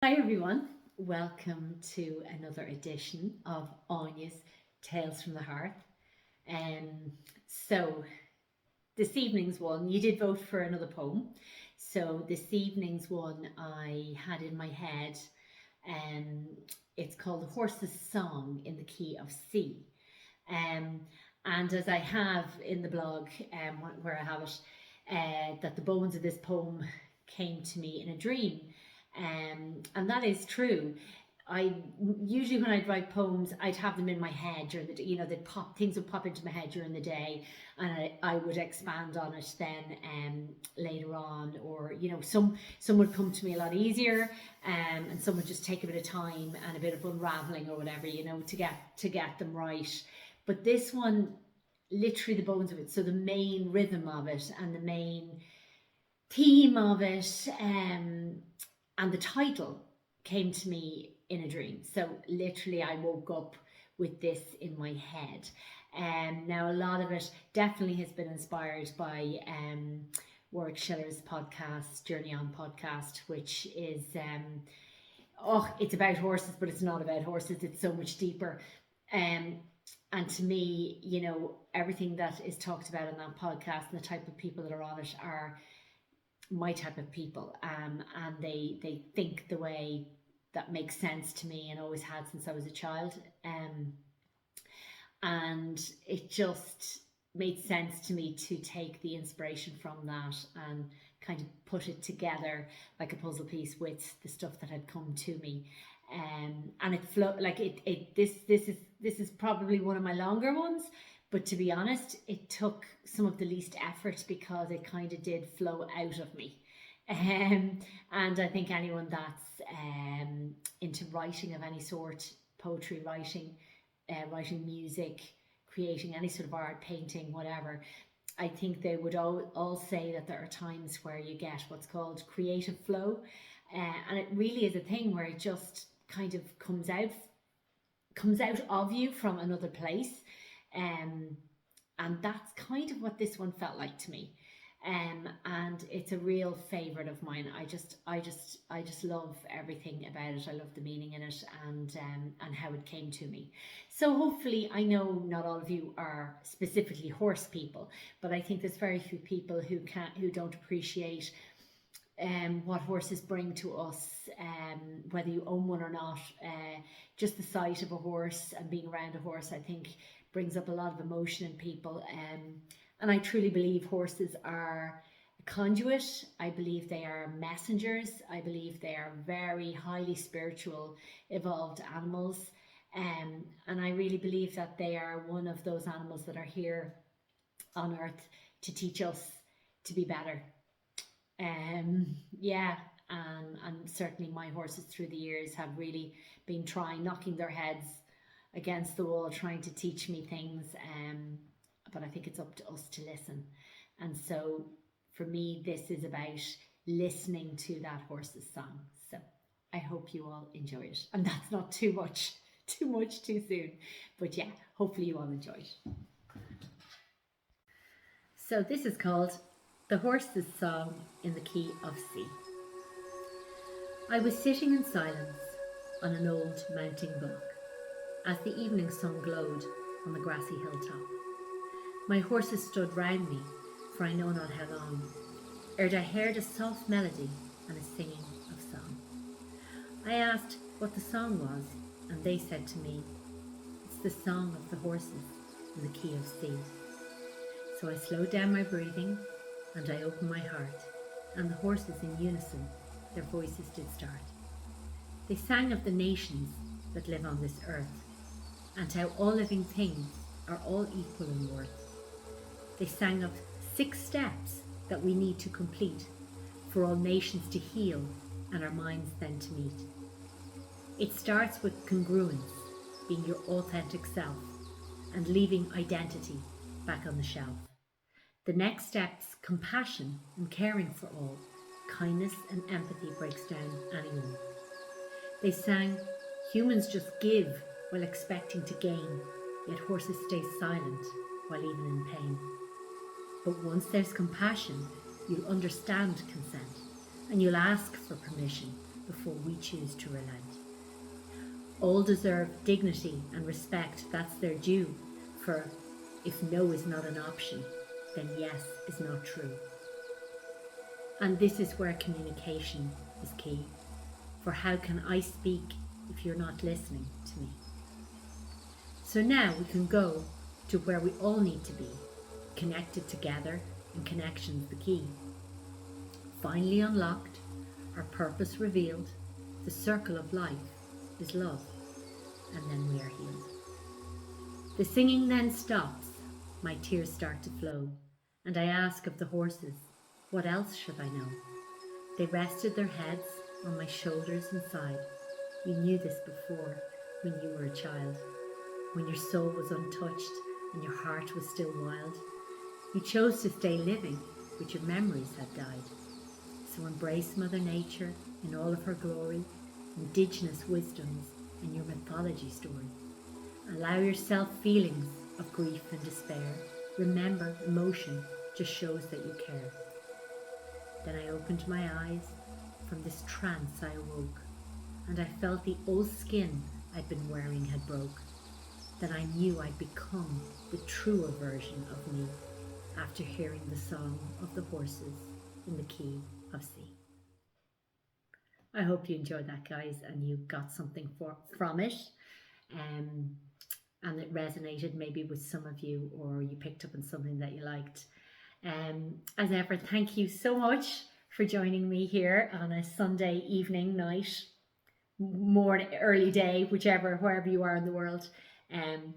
Hi everyone, welcome to another edition of Anya's Tales from the Hearth. Um, so this evening's one, you did vote for another poem. So this evening's one I had in my head, um, it's called The Horse's Song in the Key of C. Um, and as I have in the blog, where I have it, that the bones of this poem came to me in a dream. And that is true. I usually when I'd write poems, I'd have them in my head during the day. They'd pop things would pop into my head during the day, and I would expand on it then later on, or some would come to me a lot easier, and some would just take a bit of time and a bit of unraveling or whatever, to get them right. But this one, literally the bones of it, so the main rhythm of it and the main theme of it, and the title came to me in a dream. So literally I woke up with this in my head. Now a lot of it definitely has been inspired by Warwick Schiller's podcast, Journey On podcast, which is it's about horses, but it's not about horses. It's so much deeper. And to me, everything that is talked about in that podcast and the type of people that are on it are my type of people, and they think the way that makes sense to me and always had since I was a child, and it just made sense to me to take the inspiration from that and kind of put it together like a puzzle piece with the stuff that had come to me. And it flow like it this is probably one of my longer ones, but to be honest, it took some of the least effort because it kind of did flow out of me. And I think anyone that's into writing of any sort, poetry writing, writing music, creating any sort of art, painting, whatever, I think they would all say that there are times where you get what's called creative flow. And it really is a thing where it just kind of comes out of you from another place. And that's kind of what this one felt like to me. And it's a real favorite of mine. I just love everything about it. I love the meaning in it, and how it came to me. So hopefully, I know not all of you are specifically horse people, but I think there's very few people who don't appreciate what horses bring to us, whether you own one or not. Just the sight of a horse and being around a horse, I think, brings up a lot of emotion in people. And I truly believe horses are a conduit. I believe they are messengers. I believe they are very highly spiritual, evolved animals. And I really believe that they are one of those animals that are here on earth to teach us to be better. Yeah, and certainly my horses through the years have really been knocking their heads against the wall, trying to teach me things. But I think it's up to us to listen. And so for me, this is about listening to that horse's song. So I hope you all enjoy it. And that's not too much too soon. But yeah, hopefully you all enjoy it. So this is called The Horse's Song in the Key of C. I was sitting in silence on an old mounting block as the evening sun glowed on the grassy hilltop. My horses stood round me for I know not how long, ere I heard a soft melody and a singing of song. I asked what the song was, and they said to me, "It's the song of the horses in the key of C." So I slowed down my breathing, and I opened my heart, and the horses in unison, their voices did start. They sang of the nations that live on this earth, and how all living things are all equal in worth. They sang of 6 steps that we need to complete for all nations to heal and our minds then to meet. It starts with congruence, being your authentic self, and leaving identity back on the shelf. The next step's compassion and caring for all. Kindness and empathy breaks down anyone. They sang, humans just give while expecting to gain, yet horses stay silent while even in pain. But once there's compassion, you'll understand consent, and you'll ask for permission before we choose to relent. All deserve dignity and respect, that's their due, for if no is not an option, then yes is not true. And this is where communication is key, for how can I speak if you're not listening to me? So now we can go to where we all need to be, connected together, and connection's the key. Finally unlocked, our purpose revealed, the circle of life is love, and then we are healed. The singing then stops, my tears start to flow, and I ask of the horses, what else should I know? They rested their heads on my shoulders and sighed. You knew this before, when you were a child, when your soul was untouched and your heart was still wild. You chose to stay living, but your memories had died. So embrace Mother Nature in all of her glory, indigenous wisdoms and your mythology story. Allow yourself feelings of grief and despair. Remember, emotion just shows that you care. Then I opened my eyes, from this trance I awoke, and I felt the old skin I'd been wearing had broke. Then I knew I'd become the truer version of me, after hearing the song of the horses in the key of C. I hope you enjoyed that, guys, and you got something from it, and it resonated maybe with some of you, or you picked up on something that you liked. As ever, thank you so much for joining me here on a Sunday evening, night, morning, early day, wherever you are in the world. And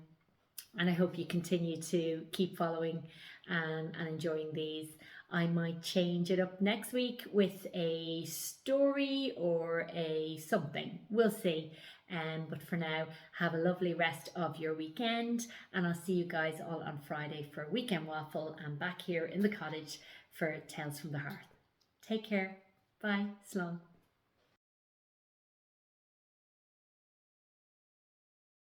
I hope you continue to keep following and enjoying these. I might change it up next week with a story or a something. We'll see. But for now, have a lovely rest of your weekend, and I'll see you guys all on Friday for Weekend Waffle and back here in the cottage for Tales from the Hearth. Take care. Bye. Slán.